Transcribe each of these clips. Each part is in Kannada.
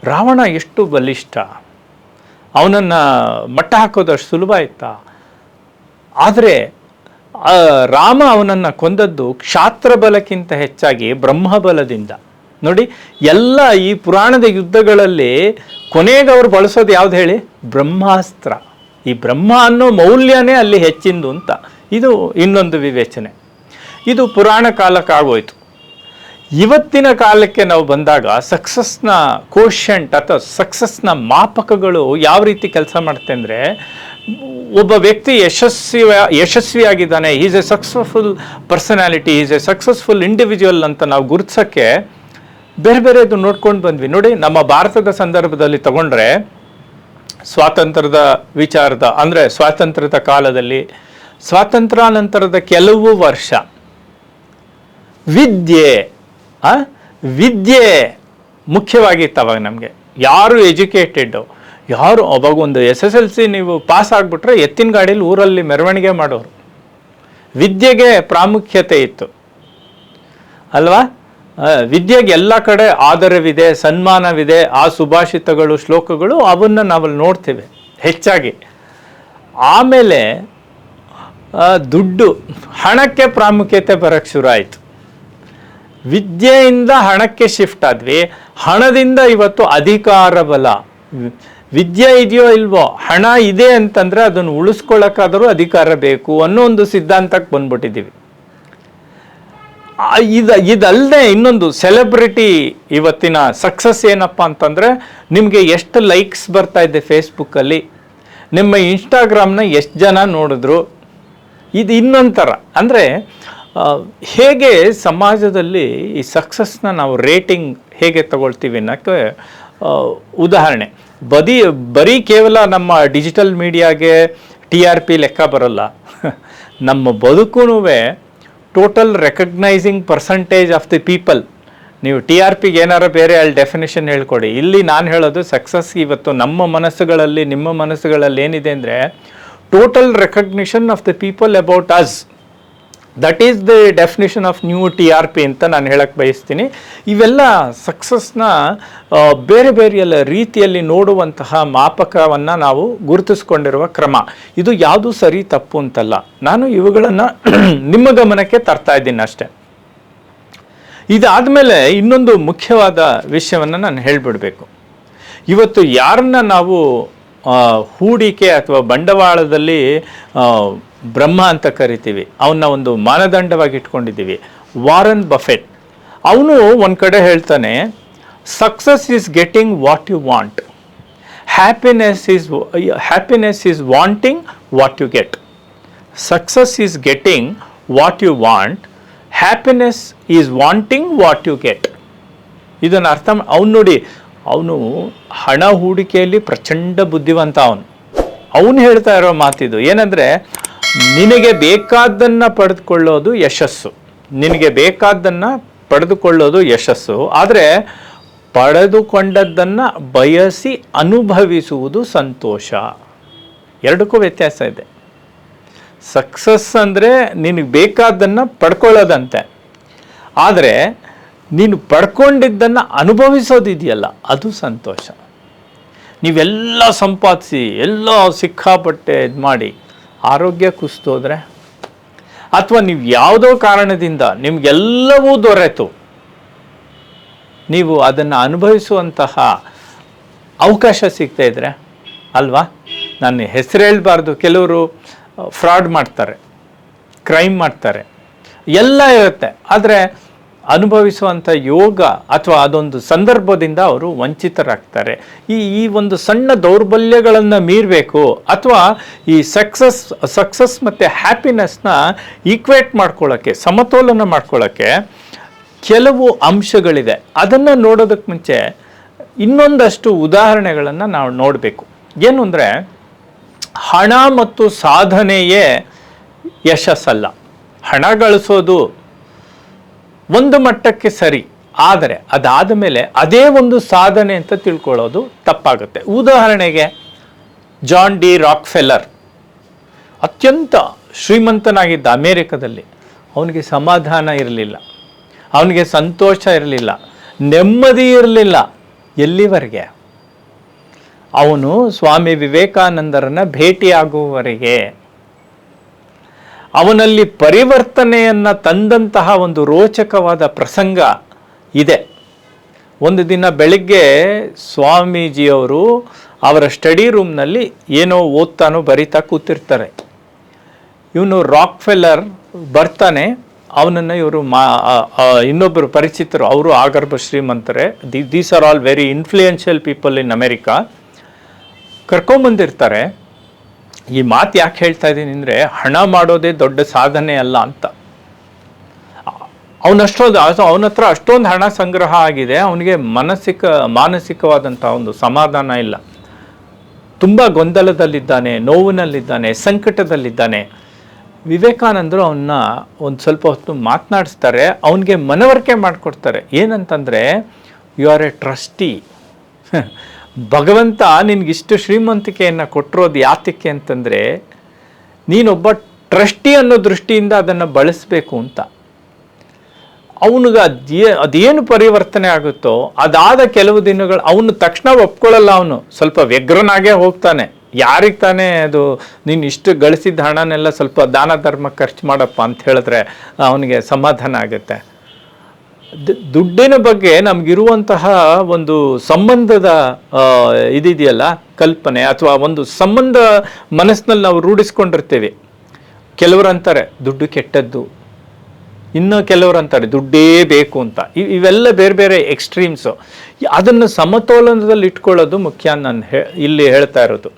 ರಾವಣ ಎಷ್ಟು ಬಲಿಷ್ಠ, ಅವನನ್ನು ಮಟ್ಟ ಹಾಕೋದಷ್ಟು ಸುಲಭ ಇತ್ತಾ? ಆದರೆ ರಾಮ ಅವನನ್ನು ಕೊಂದದ್ದು ಕ್ಷಾತ್ರ ಬಲಕ್ಕಿಂತ ಹೆಚ್ಚಾಗಿ ಬ್ರಹ್ಮಬಲದಿಂದ. ನೋಡಿ, ಎಲ್ಲ ಈ ಪುರಾಣದ ಯುದ್ಧಗಳಲ್ಲಿ ಕೊನೆಗೆ ಅವರು ಬಳಸೋದು ಯಾವ್ದು ಹೇಳಿ? ಬ್ರಹ್ಮಾಸ್ತ್ರ. ಈ ಬ್ರಹ್ಮ ಅನ್ನೋ ಮೌಲ್ಯನೇ ಅಲ್ಲಿ ಹೆಚ್ಚಿಂದು ಅಂತ. ಇದು ಇನ್ನೊಂದು ವಿವೇಚನೆ. ಇದು ಪುರಾಣ ಕಾಲಕ್ಕಾಗೋಯ್ತು. ಇವತ್ತಿನ ಕಾಲಕ್ಕೆ ನಾವು ಬಂದಾಗ ಸಕ್ಸಸ್ನ ಕೋಶಂಟ್ ಅಥವಾ ಸಕ್ಸಸ್ನ ಮಾಪಕಗಳು ಯಾವ ರೀತಿ ಕೆಲಸ ಮಾಡುತ್ತೆ ಅಂದರೆ, ಒಬ್ಬ ವ್ಯಕ್ತಿ ಯಶಸ್ವಿಯಾಗಿದ್ದಾನೆ, is a successful personality, is a successful individual ಅಂತ ನಾವು ಗುರುತಿಸೋಕ್ಕೆ ಬೇರೆ ಬೇರೆದು ನೋಡ್ಕೊಂಡು ಬಂದ್ವಿ. ನೋಡಿ, ನಮ್ಮ ಭಾರತದ ಸಂದರ್ಭದಲ್ಲಿ ತಗೊಂಡ್ರೆ ಸ್ವಾತಂತ್ರ್ಯದ ವಿಚಾರದ ಅಂದರೆ ಸ್ವಾತಂತ್ರ್ಯದ ಕಾಲದಲ್ಲಿ, ಸ್ವಾತಂತ್ರ್ಯಾನಂತರದ ಕೆಲವು ವರ್ಷ ವಿದ್ಯೆ ಮುಖ್ಯವಾಗಿತ್ತು ಅವಾಗ. ನಮಗೆ ಯಾರು ಎಜುಕೇಟೆಡ್ಡು, ಯಾರು ಅವಾಗ ಒಂದು SSLC ನೀವು ಪಾಸ್ ಆಗಿಬಿಟ್ರೆ ಎತ್ತಿನ ಗಾಡೀಲಿ ಊರಲ್ಲಿ ಮೆರವಣಿಗೆ ಮಾಡೋರು. ವಿದ್ಯೆಗೆ ಪ್ರಾಮುಖ್ಯತೆ ಇತ್ತು ಅಲ್ವಾ? ವಿದ್ಯೆಗೆ ಎಲ್ಲ ಕಡೆ ಆದರವಿದೆ, ಸನ್ಮಾನವಿದೆ. ಆ ಸುಭಾಷಿತಗಳು, ಶ್ಲೋಕಗಳು ಅವನ್ನು ನಾವಲ್ಲಿ ನೋಡ್ತೇವೆ ಹೆಚ್ಚಾಗಿ. ಆಮೇಲೆ ದುಡ್ಡು, ಹಣಕ್ಕೆ ಪ್ರಾಮುಖ್ಯತೆ ಬರೋಕ್ಕೆ ಶುರು ಆಯಿತು. ವಿದ್ಯೆಯಿಂದ ಹಣಕ್ಕೆ ಶಿಫ್ಟ್ ಆದ್ವಿ. ಹಣದಿಂದ ಇವತ್ತು ಅಧಿಕಾರ ಬಲ. ವಿದ್ಯೆ ಇದೆಯೋ ಇಲ್ವೋ, ಹಣ ಇದೆ ಅಂತಂದರೆ ಅದನ್ನು ಉಳಿಸ್ಕೊಳ್ಳೋಕ್ಕಾದರೂ ಅಧಿಕಾರ ಬೇಕು ಅನ್ನೋ ಒಂದು ಸಿದ್ಧಾಂತಕ್ಕೆ ಬಂದ್ಬಿಟ್ಟಿದ್ದೀವಿ. ಇದಲ್ಲದೆ ಇನ್ನೊಂದು ಸೆಲೆಬ್ರಿಟಿ ಇವತ್ತಿನ ಸಕ್ಸಸ್ ಏನಪ್ಪ ಅಂತಂದರೆ, ನಿಮಗೆ ಎಷ್ಟು ಲೈಕ್ಸ್ ಬರ್ತಾ ಇದೆ ಫೇಸ್ಬುಕ್ಕಲ್ಲಿ, ನಿಮ್ಮ ಇನ್ಸ್ಟಾಗ್ರಾಮ್ನ ಎಷ್ಟು ಜನ ನೋಡಿದ್ರು. ಇದು ಇನ್ನೊಂಥರ. ಅಂದರೆ ಹೇಗೆ ಸಮಾಜದಲ್ಲಿ ಈ ಸಕ್ಸಸ್ನ ನಾವು ರೇಟಿಂಗ್ ಹೇಗೆ ತಗೊಳ್ತೀವಿ ಅನ್ನೋಕ್ಕೆ ಉದಾಹರಣೆ. ಬರೀ ಕೇವಲ ನಮ್ಮ ಡಿಜಿಟಲ್ ಮೀಡಿಯಾಗೆ TRP ಲೆಕ್ಕ ಬರೋಲ್ಲ. ನಮ್ಮ ಬದುಕೂ total recognising percentage of the people. ನೀವು TRPಗೆ ಏನಾರ ಬೇರೆ ಅಲ್ಲಿ ಡೆಫಿನೇಷನ್ ಹೇಳ್ಕೊಡಿ. ಇಲ್ಲಿ ನಾನು ಹೇಳೋದು ಸಕ್ಸಸ್ ಇವತ್ತು ನಮ್ಮ ಮನಸ್ಸುಗಳಲ್ಲಿ, ನಿಮ್ಮ ಮನಸ್ಸುಗಳಲ್ಲಿ ಏನಿದೆ ಅಂದರೆ total recognition of the people about us. That is the definition of new TRP ಅಂತ ನಾನು ಹೇಳಕ್ಕೆ ಬಯಸ್ತೀನಿ. ಇವೆಲ್ಲ ಸಕ್ಸಸ್ನ ಬೇರೆ ಬೇರೆ ರೀತಿಯಲ್ಲಿ ನೋಡುವಂತಹ ಮಾಪಕವನ್ನು ನಾವು ಗುರುತಿಸ್ಕೊಂಡಿರುವ ಕ್ರಮ. ಇದು ಯಾವುದು ಸರಿ ತಪ್ಪು ಅಂತಲ್ಲ, ನಾನು ಇವುಗಳನ್ನು ನಿಮ್ಮ ಗಮನಕ್ಕೆ ತರ್ತಾ ಇದ್ದೀನಿ ಅಷ್ಟೆ. ಇದಾದಮೇಲೆ ಇನ್ನೊಂದು ಮುಖ್ಯವಾದ ವಿಷಯವನ್ನು ನಾನು ಹೇಳಿಬಿಡಬೇಕು. ಇವತ್ತು ಯಾರನ್ನ ನಾವು ಹೂಡಿಕೆ ಅಥವಾ ಬಂಡವಾಳದಲ್ಲಿ ಬ್ರಹ್ಮ ಅಂತ ಕರಿತೀವಿ, ಅವನ್ನ ಒಂದು ಮಾನದಂಡವಾಗಿ ಇಟ್ಕೊಂಡಿದ್ದೀವಿ. ವಾರನ್ ಬಫೆಟ್ ಅವನು ಒಂದು ಕಡೆ ಹೇಳ್ತಾನೆ, success is getting what you want, happiness is wanting what you get. Success is getting what you want, happiness is wanting what you get. ಇದನ್ನು ಅರ್ಥ ಅವನು ನೋಡಿ, ಅವನು ಹಣ ಹೂಡಿಕೆಯಲ್ಲಿ ಪ್ರಚಂಡ ಬುದ್ಧಿವಂತ. ಅವನು ಹೇಳ್ತಾ ಇರೋ ಮಾತಿದು ಏನಂದರೆ, ನಿನಗೆ ಬೇಕಾದ್ದನ್ನು ಪಡೆದುಕೊಳ್ಳೋದು ಯಶಸ್ಸು, ನಿನಗೆ ಬೇಕಾದ್ದನ್ನು ಪಡೆದುಕೊಳ್ಳೋದು ಯಶಸ್ಸು. ಆದರೆ ಪಡೆದುಕೊಂಡದ್ದನ್ನು ಬಯಸಿ ಅನುಭವಿಸುವುದು ಸಂತೋಷ. ಎರಡಕ್ಕೂ ವ್ಯತ್ಯಾಸ ಇದೆ. ಸಕ್ಸಸ್ ಅಂದರೆ ನಿನಗೆ ಬೇಕಾದ್ದನ್ನು ಪಡ್ಕೊಳ್ಳೋದಂತೆ, ಆದರೆ ನೀನು ಪಡ್ಕೊಂಡಿದ್ದನ್ನು ಅನುಭವಿಸೋದಿದೆಯಲ್ಲ ಅದು ಸಂತೋಷ. ನೀವೆಲ್ಲ ಸಂಪಾದಿಸಿ ಎಲ್ಲ ಸಿಕ್ಕಾಪಟ್ಟೆ ಇದು ಮಾಡಿ ಆರೋಗ್ಯ ಕುಸಿದೋದ್ರೆ, ಅಥವಾ ನೀವು ಯಾವುದೋ ಕಾರಣದಿಂದ ನಿಮಗೆಲ್ಲವೂ ದೊರೆತು ನೀವು ಅದನ್ನು ಅನುಭವಿಸುವಂತಹ ಅವಕಾಶ ಸಿಗ್ತಾ ಇದ್ರೆ ಅಲ್ವಾ? ನಾನು ಹೆಸರು ಹೇಳಬಾರ್ದು, ಕೆಲವರು ಫ್ರಾಡ್ ಮಾಡ್ತಾರೆ, ಕ್ರೈಮ್ ಮಾಡ್ತಾರೆ, ಎಲ್ಲ ಇರುತ್ತೆ. ಆದರೆ ಅನುಭವಿಸುವಂಥ ಯೋಗ ಅಥವಾ ಅದೊಂದು ಸಂದರ್ಭದಿಂದ ಅವರು ವಂಚಿತರಾಗ್ತಾರೆ. ಈ ಒಂದು ಸಣ್ಣ ದೌರ್ಬಲ್ಯಗಳನ್ನು ಮೀರಬೇಕು, ಅಥವಾ ಈ ಸಕ್ಸಸ್ ಮತ್ತು ಹ್ಯಾಪಿನೆಸ್ನ ಈಕ್ವೇಟ್ ಮಾಡ್ಕೊಳ್ಳೋಕ್ಕೆ, ಸಮತೋಲನ ಮಾಡ್ಕೊಳ್ಳೋಕ್ಕೆ ಕೆಲವು ಅಂಶಗಳಿದೆ. ಅದನ್ನು ನೋಡೋದಕ್ಕೆ ಮುಂಚೆ ಇನ್ನೊಂದಷ್ಟು ಉದಾಹರಣೆಗಳನ್ನು ನಾವು ನೋಡಬೇಕು. ಏನು ಅಂದರೆ, ಹಣ ಮತ್ತು ಸಾಧನೆಯೇ ಯಶಸ್ಸಲ್ಲ. ಹಣ ಗಳಿಸೋದು ಒಂದು ಮಟ್ಟಕ್ಕೆ ಸರಿ, ಆದರೆ ಅದಾದ ಮೇಲೆ ಅದೇ ಒಂದು ಸಾಧನೆ ಅಂತ ತಿಳ್ಕೊಳ್ಳೋದು ತಪ್ಪಾಗುತ್ತೆ. ಉದಾಹರಣೆಗೆ ಜಾನ್ ಡಿ ರಾಕ್ಫೆಲ್ಲರ್ ಅತ್ಯಂತ ಶ್ರೀಮಂತನಾಗಿದ್ದ ಅಮೇರಿಕದಲ್ಲಿ. ಅವನಿಗೆ ಸಮಾಧಾನ ಇರಲಿಲ್ಲ, ಅವನಿಗೆ ಸಂತೋಷ ಇರಲಿಲ್ಲ, ನೆಮ್ಮದಿ ಇರಲಿಲ್ಲ. ಎಲ್ಲಿವರೆಗೆ? ಅವನು ಸ್ವಾಮಿ ವಿವೇಕಾನಂದರನ್ನ ಭೇಟಿಯಾಗುವವರೆಗೆ. ಅವನಲ್ಲಿ ಪರಿವರ್ತನೆಯನ್ನು ತಂದಂತಹ ಒಂದು ರೋಚಕವಾದ ಪ್ರಸಂಗ ಇದೆ. ಒಂದು ದಿನ ಬೆಳಿಗ್ಗೆ ಸ್ವಾಮೀಜಿಯವರು ಅವರ ಸ್ಟಡಿ ರೂಮ್ನಲ್ಲಿ ಏನೋ ಓದ್ತಾನೋ ಬರಿತಾ ಕೂತಿರ್ತಾರೆ. ಇವನು ರಾಕ್ ಫೆಲ್ಲರ್ ಬರ್ತಾನೆ. ಅವನನ್ನು ಇವರು ಇನ್ನೊಬ್ಬರು ಪರಿಚಿತರು, ಅವರು ಆಗರ್ಭ ಶ್ರೀಮಂತರೇ, these are all very influential people in America, ಕರ್ಕೊಂಬಂದಿರ್ತಾರೆ. ಈ ಮಾತು ಯಾಕೆ ಹೇಳ್ತಾ ಇದ್ದೀನಿ ಅಂದರೆ, ಹಣ ಮಾಡೋದೇ ದೊಡ್ಡ ಸಾಧನೆ ಅಲ್ಲ ಅಂತ. ಅವನ ಹತ್ರ ಅಷ್ಟೊಂದು ಹಣ ಸಂಗ್ರಹ ಆಗಿದೆ, ಅವನಿಗೆ ಮಾನಸಿಕವಾದಂಥ ಒಂದು ಸಮಾಧಾನ ಇಲ್ಲ. ತುಂಬ ಗೊಂದಲದಲ್ಲಿದ್ದಾನೆ, ನೋವಿನಲ್ಲಿದ್ದಾನೆ, ಸಂಕಟದಲ್ಲಿದ್ದಾನೆ. ವಿವೇಕಾನಂದರು ಅವನ್ನ ಒಂದು ಸ್ವಲ್ಪ ಹೊತ್ತು ಮಾತನಾಡಿಸ್ತಾರೆ, ಅವನಿಗೆ ಮನವರಿಕೆ ಮಾಡಿಕೊಡ್ತಾರೆ. ಏನಂತಂದರೆ, ಯು ಆರ್ ಎ ಟ್ರಸ್ಟಿ. ಭಗವಂತ ನಿನಗಿಷ್ಟು ಶ್ರೀಮಂತಿಕೆಯನ್ನು ಕೊಟ್ಟಿರೋದು ಯಾತಕ್ಕೆ ಅಂತಂದರೆ, ನೀನೊಬ್ಬ ಟ್ರಸ್ಟಿ ಅನ್ನೋ ದೃಷ್ಟಿಯಿಂದ ಅದನ್ನು ಬಳಸಬೇಕು ಅಂತ. ಅವನಿಗೆ ಅದೇನು ಪರಿವರ್ತನೆ ಆಗುತ್ತೋ ಅದಾದ ಕೆಲವು ದಿನಗಳು ಅವನು ತಕ್ಷಣ ಒಪ್ಕೊಳ್ಳಲ್ಲ. ಅವನು ಸ್ವಲ್ಪ ವ್ಯಗ್ರನಾಗೇ ಹೋಗ್ತಾನೆ. ಯಾರಿಗೆ ತಾನೇ ಅದು ನೀನು ಇಷ್ಟು ಗಳಿಸಿದ ಹಣನೆಲ್ಲ ಸ್ವಲ್ಪ ದಾನ ಧರ್ಮ ಖರ್ಚು ಮಾಡಪ್ಪ ಅಂತ ಹೇಳಿದ್ರೆ ಅವನಿಗೆ ಸಮಾಧಾನ ಆಗುತ್ತೆ. ದುಡ್ಡಿನ ಬಗ್ಗೆ ನಮಗಿರುವಂತಹ ಒಂದು ಸಂಬಂಧದ ಇದಿದೆಯಲ್ಲ ಕಲ್ಪನೆ, ಅಥವಾ ಒಂದು ಸಂಬಂಧ ಮನಸ್ಸಿನಲ್ಲಿ ನಾವು ರೂಢಿಸ್ಕೊಂಡಿರ್ತೀವಿ. ಕೆಲವರು ಅಂತಾರೆ ದುಡ್ಡು ಕೆಟ್ಟದ್ದು, ಇನ್ನು ಕೆಲವರು ಅಂತಾರೆ ದುಡ್ಡೇ ಬೇಕು ಅಂತ. ಇವೆಲ್ಲ ಬೇರೆ ಬೇರೆ ಎಕ್ಸ್ಟ್ರೀಮ್ಸು. ಅದನ್ನು ಸಮತೋಲನದಲ್ಲಿ ಇಟ್ಕೊಳ್ಳೋದು ಮುಖ್ಯ ನಾನು ಇಲ್ಲಿ ಹೇಳ್ತಾ ಇರೋದು.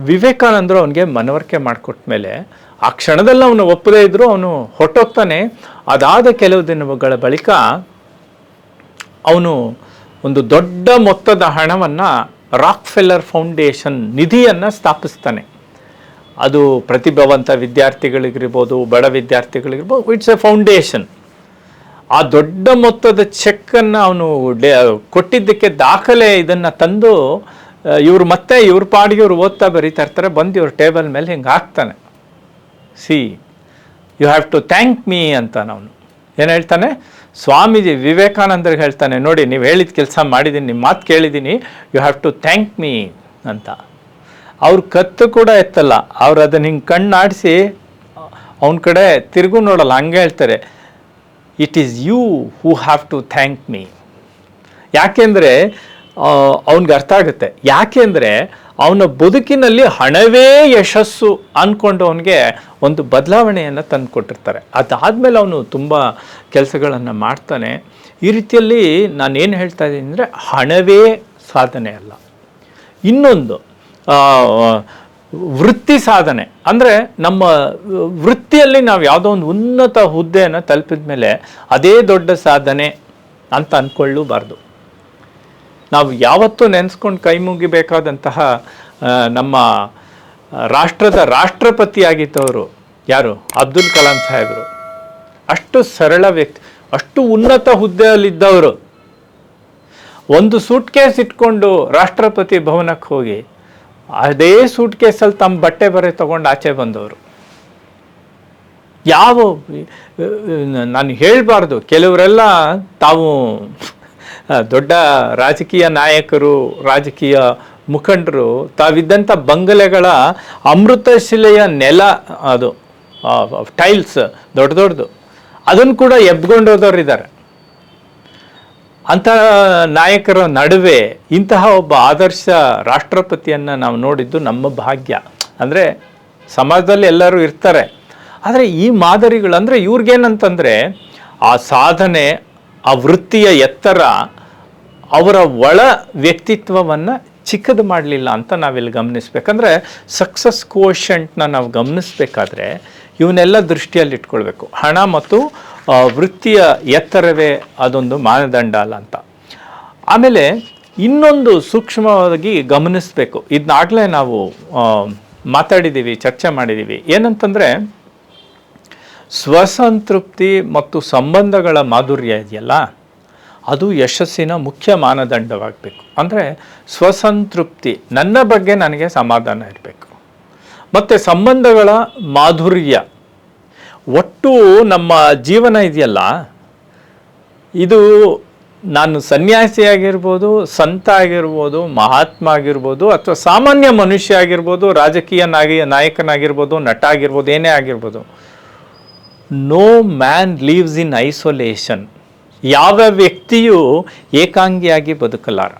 ವಿವೇಕಾನಂದರು ಅವನಿಗೆ ಮನವರಿಕೆ ಮಾಡಿಕೊಟ್ಟ ಮೇಲೆ ಆ ಕ್ಷಣದಲ್ಲಿ ಅವನು ಒಪ್ಪದೇ ಇದ್ದರೂ ಅವನು ಹೊರಟೋಗ್ತಾನೆ. ಅದಾದ ಕೆಲವು ದಿನಗಳ ಬಳಿಕ ಅವನು ಒಂದು ದೊಡ್ಡ ಮೊತ್ತದ ಹಣವನ್ನು ರಾಕ್ ಫೆಲ್ಲರ್ ಫೌಂಡೇಶನ್ ನಿಧಿಯನ್ನು ಸ್ಥಾಪಿಸ್ತಾನೆ. ಅದು ಪ್ರತಿಭಾವಂತ ವಿದ್ಯಾರ್ಥಿಗಳಿಗಿರ್ಬೋದು, ಬಡ ವಿದ್ಯಾರ್ಥಿಗಳಿಗಿರ್ಬೋದು, ಇಟ್ಸ್ ಎ ಫೌಂಡೇಶನ್. ಆ ದೊಡ್ಡ ಮೊತ್ತದ ಚೆಕ್ಕನ್ನು ಅವನು ಕೊಟ್ಟಿದ್ದಕ್ಕೆ ದಾಖಲೆ ಇದನ್ನು ತಂದು ಇವರು ಮತ್ತೆ ಇವ್ರ ಪಾಡಿಗೆ ಇವ್ರು ಓದ್ತಾ ಬರೀತಾ ಇರ್ತಾರೆ. ಬಂದು ಇವ್ರ ಟೇಬಲ್ ಮೇಲೆ ಹಿಂಗೆ ಹಾಕ್ತಾನೆ. See you have to thank me ಅಂತ. ಅವನು ಏನು ಹೇಳ್ತಾನೆ, ಸ್ವಾಮೀಜಿ ವಿವೇಕಾನಂದರಿಗೆ ಹೇಳ್ತಾನೆ, ನೋಡಿ ನೀವು ಹೇಳಿದ ಕೆಲಸ ಮಾಡಿದ್ದೀನಿ, ನಿಮ್ಮ ಮಾತು ಕೇಳಿದ್ದೀನಿ, you have to thank me ಅಂತ. ಅವ್ರ ಕತ್ತು ಕೂಡ ಎತ್ತಲ್ಲ. ಅವ್ರು ಅದನ್ನು ಹಿಂಗೆ ಕಣ್ಣಾಡಿಸಿ ಅವನ ಕಡೆ ತಿರುಗು ನೋಡಲ್ಲ, ಹಂಗೆ ಹೇಳ್ತಾರೆ, it is you who have to thank me. ಯಾಕೆಂದರೆ ಅವನಿಗೆ ಅರ್ಥ ಆಗುತ್ತೆ. ಯಾಕೆಂದರೆ ಅವನ ಬದುಕಿನಲ್ಲಿ ಹಣವೇ ಯಶಸ್ಸು ಅಂದ್ಕೊಂಡು ಅವನಿಗೆ ಒಂದು ಬದಲಾವಣೆಯನ್ನು ತಂದು ಕೊಟ್ಟಿರ್ತಾರೆ. ಅದಾದಮೇಲೆ ಅವನು ತುಂಬ ಕೆಲಸಗಳನ್ನು ಮಾಡ್ತಾನೆ. ಈ ರೀತಿಯಲ್ಲಿ ನಾನೇನು ಹೇಳ್ತಾ ಇದ್ದೀನಿ ಅಂದರೆ, ಹಣವೇ ಸಾಧನೆ ಅಲ್ಲ. ಇನ್ನೊಂದು ವೃತ್ತಿ ಸಾಧನೆ ಅಂದರೆ, ನಮ್ಮ ವೃತ್ತಿಯಲ್ಲಿ ನಾವು ಯಾವುದೋ ಒಂದು ಉನ್ನತ ಹುದ್ದೆಯನ್ನು ತಲುಪಿದ ಮೇಲೆ ಅದೇ ದೊಡ್ಡ ಸಾಧನೆ ಅಂತ ಅಂದ್ಕೊಳ್ಳಬಾರ್ದು. ನಾವು ಯಾವತ್ತೂ ನೆನೆಸ್ಕೊಂಡು ಕೈ ಮುಗಿಬೇಕಾದಂತಹ ನಮ್ಮ ರಾಷ್ಟ್ರದ ರಾಷ್ಟ್ರಪತಿಯಾಗಿದ್ದವರು ಯಾರು? ಅಬ್ದುಲ್ ಕಲಾಂ ಸಾಹೇಬರು. ಅಷ್ಟು ಸರಳ ವ್ಯಕ್ತಿ, ಅಷ್ಟು ಉನ್ನತ ಹುದ್ದೆಯಲ್ಲಿದ್ದವರು. ಒಂದು ಸೂಟ್ ಕೇಸ್ ಇಟ್ಕೊಂಡು ರಾಷ್ಟ್ರಪತಿ ಭವನಕ್ಕೆ ಹೋಗಿ ಅದೇ ಸೂಟ್ ಕೇಸಲ್ಲಿ ತಮ್ಮ ಬಟ್ಟೆ ಬರೆ ತಗೊಂಡು ಆಚೆ ಬಂದವರು. ನಾನು ಹೇಳಬಾರ್ದು, ಕೆಲವರೆಲ್ಲ ತಾವು ದೊಡ್ಡ ರಾಜಕೀಯ ನಾಯಕರು, ರಾಜಕೀಯ ಮುಖಂಡರು ತಾವಿದ್ದಂಥ ಬಂಗಲೆಗಳ ಅಮೃತ ಶಿಲೆಯ ನೆಲ, ಅದು ಟೈಲ್ಸ್ ದೊಡ್ಡ ದೊಡ್ಡದು, ಅದನ್ನು ಕೂಡ ಎಬ್ಗೊಂಡೋದವರಿದ್ದಾರೆ. ಅಂಥ ನಾಯಕರ ನಡುವೆ ಇಂತಹ ಒಬ್ಬ ಆದರ್ಶ ರಾಷ್ಟ್ರಪತಿಯನ್ನು ನಾವು ನೋಡಿದ್ದು ನಮ್ಮ ಭಾಗ್ಯ. ಅಂದರೆ ಸಮಾಜದಲ್ಲಿ ಎಲ್ಲರೂ ಇರ್ತಾರೆ, ಆದರೆ ಈ ಮಾದರಿಗಳು ಅಂದರೆ ಇವ್ರಿಗೇನಂತಂದರೆ ಆ ಸಾಧನೆ, ಆ ವೃತ್ತಿಯ ಎತ್ತರ ಅವರ ಒಳ ವ್ಯಕ್ತಿತ್ವವನ್ನು ಚಿಕ್ಕದು ಮಾಡಲಿಲ್ಲ ಅಂತ ನಾವಿಲ್ಲಿ ಗಮನಿಸ್ಬೇಕಂದ್ರೆ, ಸಕ್ಸಸ್ ಕೋಶೆಂಟ್ನ ನಾವು ಗಮನಿಸಬೇಕಾದ್ರೆ ಇವನ್ನೆಲ್ಲ ದೃಷ್ಟಿಯಲ್ಲಿ ಇಟ್ಕೊಳ್ಬೇಕು. ಹಣ ಮತ್ತು ವೃತ್ತಿಯ ಎತ್ತರವೇ ಅದೊಂದು ಮಾನದಂಡ ಅಲ್ಲ ಅಂತ. ಆಮೇಲೆ ಇನ್ನೊಂದು ಸೂಕ್ಷ್ಮವಾಗಿ ಗಮನಿಸಬೇಕು, ಇದನ್ನಾಗಲೇ ನಾವು ಮಾತಾಡಿದ್ದೀವಿ, ಚರ್ಚೆ ಮಾಡಿದ್ದೀವಿ. ಏನಂತಂದರೆ, ಸ್ವಸಂತೃಪ್ತಿ ಮತ್ತು ಸಂಬಂಧಗಳ ಮಾಧುರ್ಯ ಇದೆಯಲ್ಲ, ಅದು ಯಶಸ್ಸಿನ ಮುಖ್ಯ ಮಾನದಂಡವಾಗಬೇಕು. ಅಂದರೆ ಸ್ವಸಂತೃಪ್ತಿ, ನನ್ನ ಬಗ್ಗೆ ನನಗೆ ಸಮಾಧಾನ ಇರಬೇಕು, ಮತ್ತು ಸಂಬಂಧಗಳ ಮಾಧುರ್ಯ. ಒಟ್ಟು ನಮ್ಮ ಜೀವನ ಇದೆಯಲ್ಲ, ಇದು ನಾನು ಸನ್ಯಾಸಿ ಆಗಿರ್ಬೋದು, ಸಂತ ಆಗಿರ್ಬೋದು, ಮಹಾತ್ಮ ಆಗಿರ್ಬೋದು, ಅಥವಾ ಸಾಮಾನ್ಯ ಮನುಷ್ಯ ಆಗಿರ್ಬೋದು, ರಾಜಕೀಯ ನಾಯಕನಾಗಿರ್ಬೋದು, ನಟ ಆಗಿರ್ಬೋದು, ಏನೇ ಆಗಿರ್ಬೋದು. No man lives in isolation. ಯಾವ ವ್ಯಕ್ತಿಯೂ ಏಕಾಂಗಿಯಾಗಿ ಬದುಕಲಾರ.